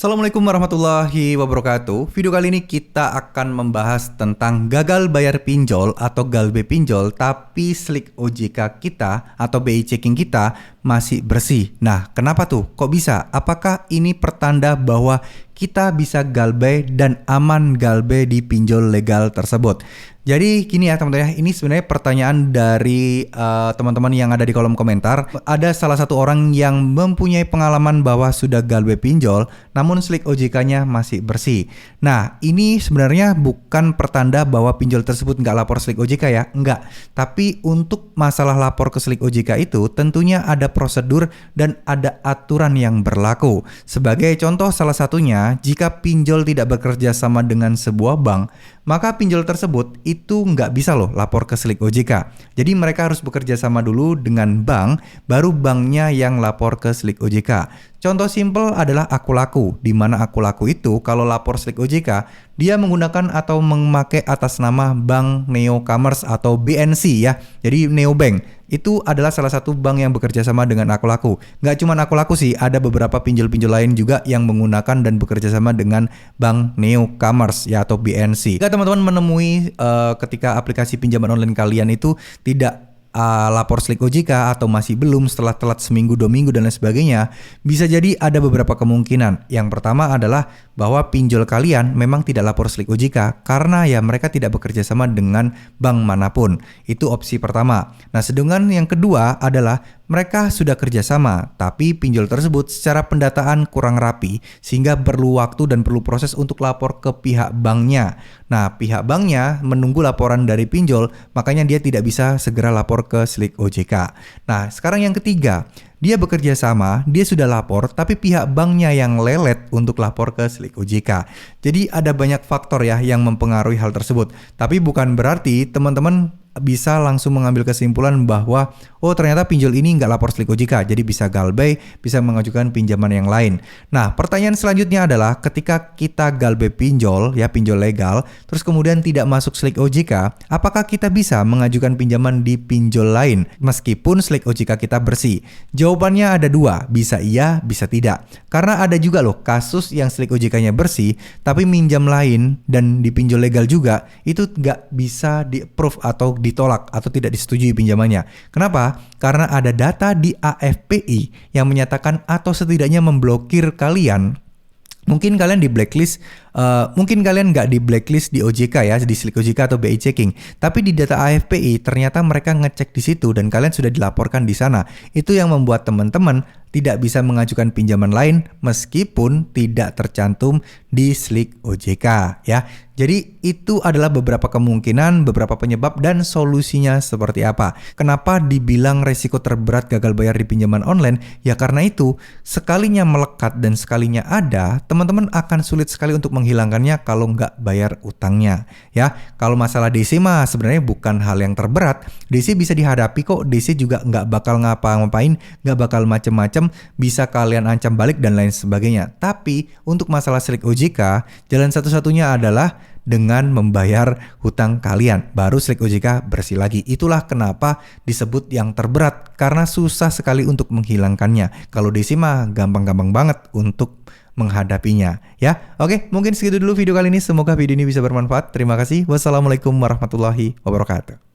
Assalamualaikum warahmatullahi wabarakatuh. Video kali ini kita akan membahas tentang gagal bayar pinjol atau galbe pinjol tapi slik OJK kita atau BI checking kita masih bersih. Nah, kenapa tuh? Kok bisa? Apakah ini pertanda bahwa kita bisa galbe dan aman galbe di pinjol legal tersebut? Jadi gini ya teman-teman ya, ini sebenarnya pertanyaan dari teman-teman yang ada di kolom komentar. Ada salah satu orang yang mempunyai pengalaman bahwa sudah galbe pinjol, namun slik OJK-nya masih bersih. Nah, ini sebenarnya bukan pertanda bahwa pinjol tersebut nggak lapor slik OJK ya, enggak. Tapi untuk masalah lapor ke slik OJK itu tentunya ada prosedur dan ada aturan yang berlaku. Sebagai contoh salah satunya, jika pinjol tidak bekerja sama dengan sebuah bank, maka pinjol tersebut itu nggak bisa loh lapor ke slik OJK. Jadi mereka harus bekerja sama dulu dengan bank, baru banknya yang lapor ke slik OJK. Contoh simple adalah Akulaku, di mana Akulaku itu kalau lapor slik OJK, dia menggunakan atau memakai atas nama Bank Neo Commerce atau BNC ya. Jadi Neobank itu adalah salah satu bank yang bekerja sama dengan Akulaku. Nggak cuma Akulaku sih, ada beberapa pinjol-pinjol lain juga yang menggunakan dan bekerja sama dengan Bank Neo Commerce ya atau BNC. Jika teman-teman menemui ketika aplikasi pinjaman online kalian itu tidak lapor slik OJK atau masih belum setelah telat seminggu, 2 minggu dan lain sebagainya, bisa jadi ada beberapa kemungkinan. Yang pertama adalah bahwa pinjol kalian memang tidak lapor slik OJK karena ya mereka tidak bekerja sama dengan bank manapun. Itu opsi pertama. Nah, sedangkan yang kedua adalah mereka sudah kerjasama, tapi pinjol tersebut secara pendataan kurang rapi sehingga perlu waktu dan perlu proses untuk lapor ke pihak banknya. Nah, pihak banknya menunggu laporan dari pinjol, makanya dia tidak bisa segera lapor ke slik OJK. Nah, sekarang yang ketiga, dia bekerja sama, dia sudah lapor, tapi pihak banknya yang lelet untuk lapor ke slik OJK. Jadi ada banyak faktor ya yang mempengaruhi hal tersebut. Tapi bukan berarti teman-teman bisa langsung mengambil kesimpulan bahwa oh ternyata pinjol ini nggak lapor slik OJK, jadi bisa galbe, bisa mengajukan pinjaman yang lain. Nah, pertanyaan selanjutnya adalah ketika kita galbe pinjol, ya pinjol legal, terus kemudian tidak masuk slik OJK, apakah kita bisa mengajukan pinjaman di pinjol lain meskipun slik OJK kita bersih? Jawabannya ada dua, bisa iya, bisa tidak. Karena ada juga loh kasus yang slik OJK-nya bersih, tapi minjam lain dan di pinjol legal juga, itu nggak bisa di-approve atau ditolak atau tidak disetujui pinjamannya. Kenapa? Karena ada data di AFPI yang menyatakan atau setidaknya memblokir kalian. Mungkin kalian di blacklist, mungkin kalian nggak di blacklist di OJK ya, di slik OJK atau BI checking. Tapi di data AFPI ternyata mereka ngecek di situ dan kalian sudah dilaporkan di sana. Itu yang membuat teman-teman tidak bisa mengajukan pinjaman lain meskipun tidak tercantum di slik OJK ya. Jadi itu adalah beberapa kemungkinan, beberapa penyebab dan solusinya seperti apa. Kenapa dibilang resiko terberat gagal bayar di pinjaman online? Ya karena itu, sekalinya melekat dan sekalinya ada, teman-teman akan sulit sekali untuk menghilangkannya kalau nggak bayar utangnya. Ya, kalau masalah DC mah sebenarnya bukan hal yang terberat. DC bisa dihadapi kok, DC juga nggak bakal ngapa-ngapain, nggak bakal macem-macem, bisa kalian ancam balik dan lain sebagainya. Tapi untuk masalah slik OJK, jalan satu-satunya adalah dengan membayar hutang kalian, baru slik OJK bersih lagi. Itulah kenapa disebut yang terberat, karena susah sekali untuk menghilangkannya. Kalau DC mah gampang-gampang banget untuk menghadapinya ya. Oke, mungkin segitu dulu video kali ini. Semoga video ini bisa bermanfaat. Terima kasih. Wassalamualaikum warahmatullahi wabarakatuh.